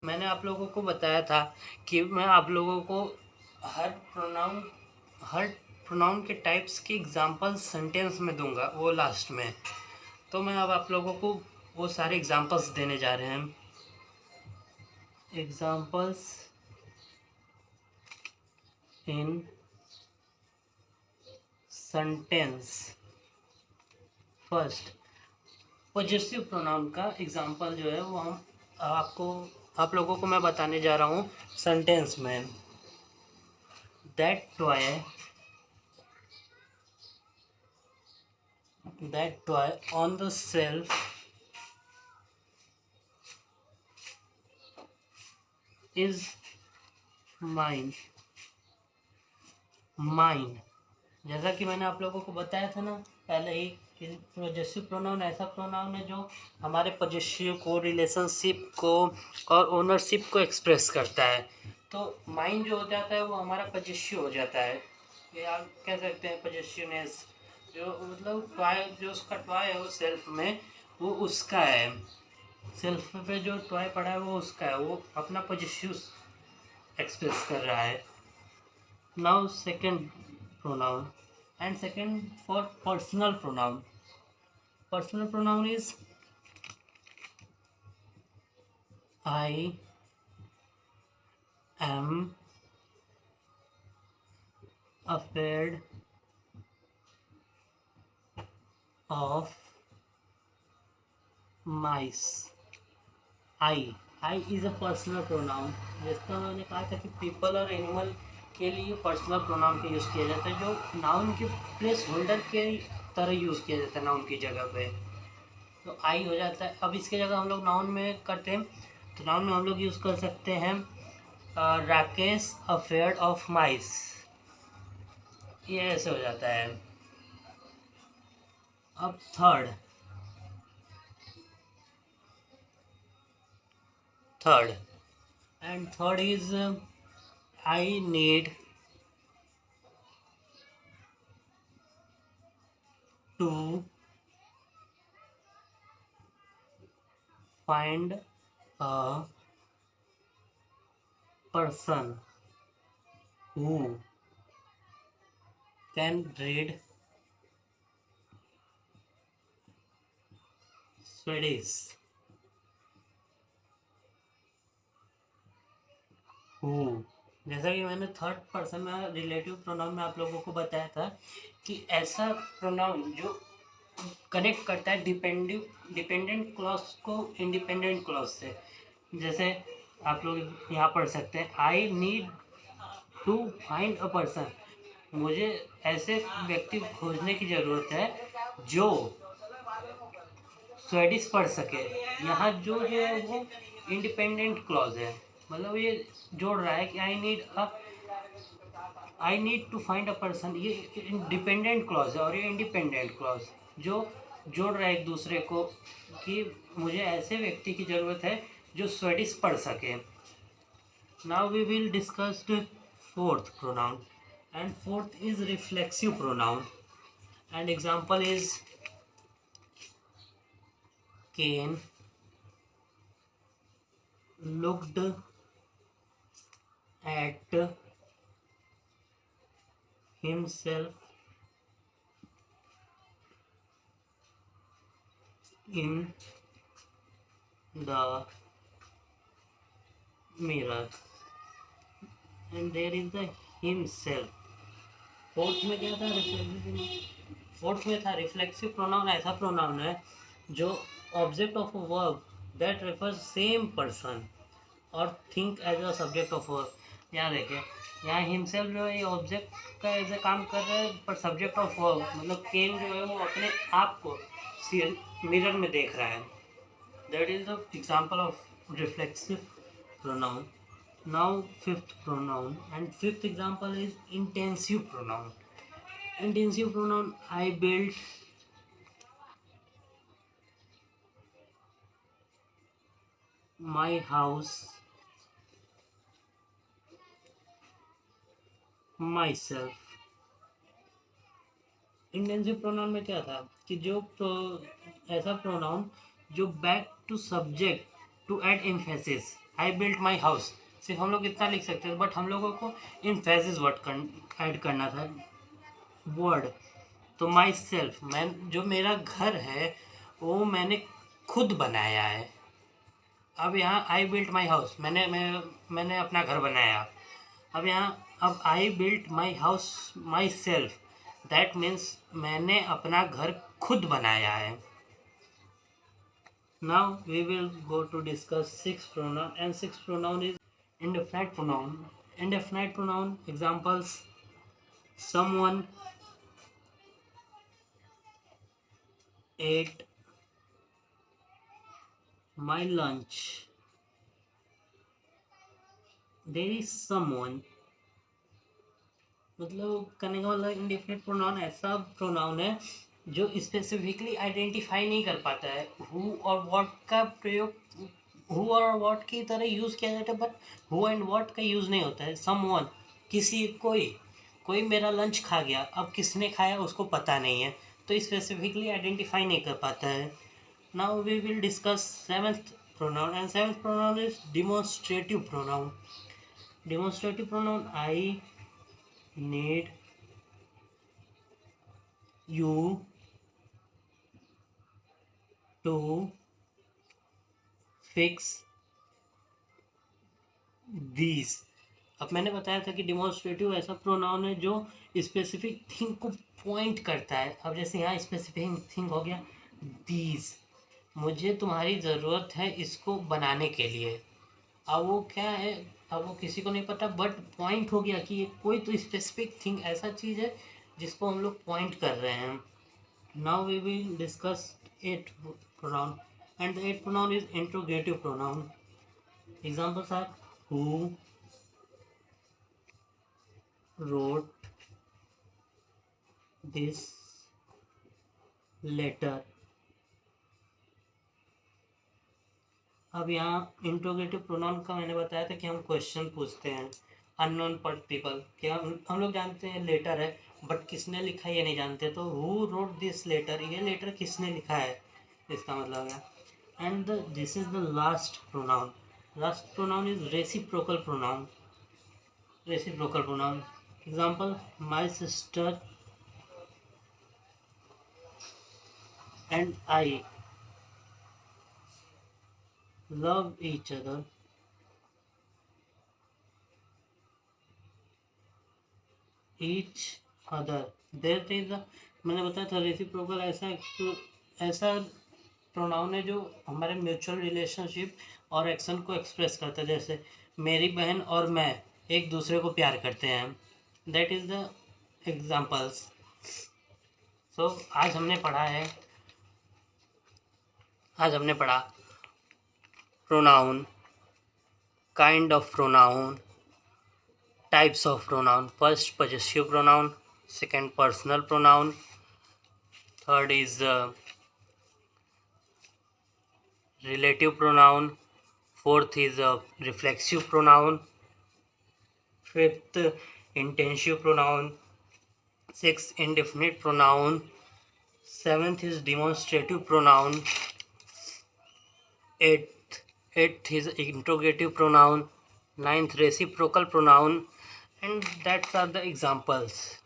मैंने आप लोगों को बताया था कि मैं आप लोगों को हर हर प्रोनाउन के टाइप्स के एग्जांपल्स सेंटेंस में दूंगा, वो लास्ट में। तो मैं अब आप लोगों को वो सारे एग्जांपल्स देने जा रहे हैं। एग्जांपल्स इन सेंटेंस। फर्स्ट, पॉजिटिव प्रोनाउन का एग्जांपल जो है वो आप लोगों को मैं बताने जा रहा हूँ सेंटेंस में। That toy on the self is mine. Mine, जैसा कि मैंने आप लोगों को बताया था ना पहले ही कि पॉजेसिव प्रोनाउन ऐसा प्रोनाउन है जो हमारे पॉजेसिव को, रिलेशनशिप को और ओनरशिप को एक्सप्रेस करता है। तो माइन जो हो जाता है वो हमारा पॉजेसिव हो जाता है, ये आप कह सकते हैं पॉजेसिवनेस। जो मतलब टॉय, जो उसका टॉय है वो सेल्फ में, वो उसका है। सेल्फ पे जो टॉय पड़ा है वो उसका है, वो अपना पॉजेसिव एक्सप्रेस कर रहा है। Now second pronoun, and second for personal pronoun. Personal pronoun is I am afraid of mice. I is a personal pronoun, जिसका मैंने कहा था कि people और animal के लिए पर्सनल प्रोनाउन का यूज़ किया जाता है, जो नाउन के प्लेस होल्डर के तरह यूज़ किया जाता है नाउन की जगह पे। तो आई हो जाता है। अब इसके जगह हम लोग नाउन में करते हैं, तो नाउन में हम लोग यूज़ कर सकते हैं राकेश अफेयर्ड ऑफ माइस, ये ऐसे हो जाता है। अब third and third is I need to find a person who can read Swedish. Who, जैसा कि मैंने थर्ड पर्सन में रिलेटिव प्रोनाउन में आप लोगों को बताया था कि ऐसा प्रोनाउन जो कनेक्ट करता है डिपेंडेंट क्लॉज को इंडिपेंडेंट क्लॉज से। जैसे आप लोग यहाँ पढ़ सकते हैं, I need to find a person, मुझे ऐसे व्यक्ति को खोजने की ज़रूरत है जो स्वेडिश पढ़ सके। यहाँ जो है वो इंडिपेंडेंट क्लॉज है, मतलब ये जोड़ रहा है कि I need to find a person, ये डिपेंडेंट क्लॉज है और ये इंडिपेंडेंट क्लॉज जो जोड़ रहा है एक दूसरे को कि मुझे ऐसे व्यक्ति की ज़रूरत है जो स्वेडिश पढ़ सके। Now we will discuss fourth pronoun, and fourth is reflexive pronoun, and example is Ken looked at himself in the mirror, and there is the himself। Fourth में क्या था? फोर्थ में था रिफ्लेक्सिव प्रोनाउन ऐसा pronoun है जो object of a verb that refers same person और think as a subject of verb. यहाँ देखिए, यहाँ हिमसेल्फ जो है ये ऑब्जेक्ट का ऐसे काम कर रहा है, पर सब्जेक्ट ऑफ वर्ब मतलब केन जो है वो अपने आप को मिरर में देख रहा है। That is the example of reflexive pronoun. Now fifth pronoun, and fifth example is intensive pronoun. Intensive pronoun, I built my house myself। Intensive pronoun में क्या था कि ऐसा प्रोनाउन जो back to subject to add emphasis, I built my house, सिर्फ हम लोग इतना लिख सकते थे, बट हम लोगों को इन फ्रेजेस वर्ड ऐड करना था वर्ड। तो माई सेल्फ, मैं जो मेरा घर है वो मैंने खुद बनाया है। अब यहाँ आई बिल्ट माई हाउस, मैंने अपना घर बनाया। अब यहाँ अब आई built my house my self, that means मैंने अपना घर खुद बनाया है। Now we will go to discuss sixth pronoun, and sixth pronoun is indefinite pronoun. Indefinite pronoun examples: someone, ate my lunch, there is someone। मतलब करने का मतलब इंडेफिनिट प्रोनाउन ऐसा प्रोनाउन है जो स्पेसिफिकली आइडेंटिफाई नहीं कर पाता है। हु और व्हाट का प्रयोग हु और व्हाट की तरह यूज़ किया जाता है, बट हु एंड व्हाट का यूज़ नहीं होता है। समवन, किसी, कोई मेरा लंच खा गया, अब किसने खाया उसको पता नहीं है, तो स्पेसिफिकली आइडेंटिफाई नहीं कर पाता है। Now we will discuss seventh pronoun, and seventh pronoun is demonstrative pronoun. Demonstrative pronoun: I need you to fix these। अब मैंने बताया था कि डिमॉन्स्ट्रेटिव ऐसा प्रोनाउन है जो स्पेसिफिक थिंग को पॉइंट करता है। अब जैसे यहाँ स्पेसिफिक थिंग हो गया दीज, मुझे तुम्हारी ज़रूरत है इसको बनाने के लिए। अब वो क्या है, अब वो किसी को नहीं पता, बट पॉइंट हो गया कि ये कोई तो स्पेसिफिक थिंग ऐसा चीज़ है जिसको हम लोग पॉइंट कर रहे हैं। Now we will discuss eighth pronoun, and the eighth pronoun is interrogative pronoun. Examples are: who wrote this letter। अब यहाँ इंट्रोगेटिव प्रोनाउन का मैंने बताया था कि हम क्वेश्चन पूछते हैं अननोन पीपल। क्या हम लोग जानते हैं लेटर है, बट किसने लिखा ये नहीं जानते, तो हु रोट दिस लेटर, ये लेटर किसने लिखा है, इसका मतलब है। And this is the last pronoun. Last pronoun is reciprocal pronoun. Reciprocal pronoun example: my sister and I love each other. Each other, there is the, मैंने बताया था रेसिप्रोकल ऐसा प्रोनाउन है जो हमारे म्यूचुअल रिलेशनशिप और एक्शन को express करता है। जैसे मेरी बहन और मैं एक दूसरे को प्यार करते हैं, दैट इज द एग्जाम्पल्स। सो आज हमने पढ़ा pronoun, kind of pronoun, types of pronoun. First, possessive pronoun. Second, personal pronoun. Third is relative pronoun. Fourth is reflexive pronoun. Fifth, intensive pronoun. Sixth, indefinite pronoun. Seventh is demonstrative pronoun. Eighth is interrogative pronoun. Ninth, reciprocal pronoun. And that are the examples.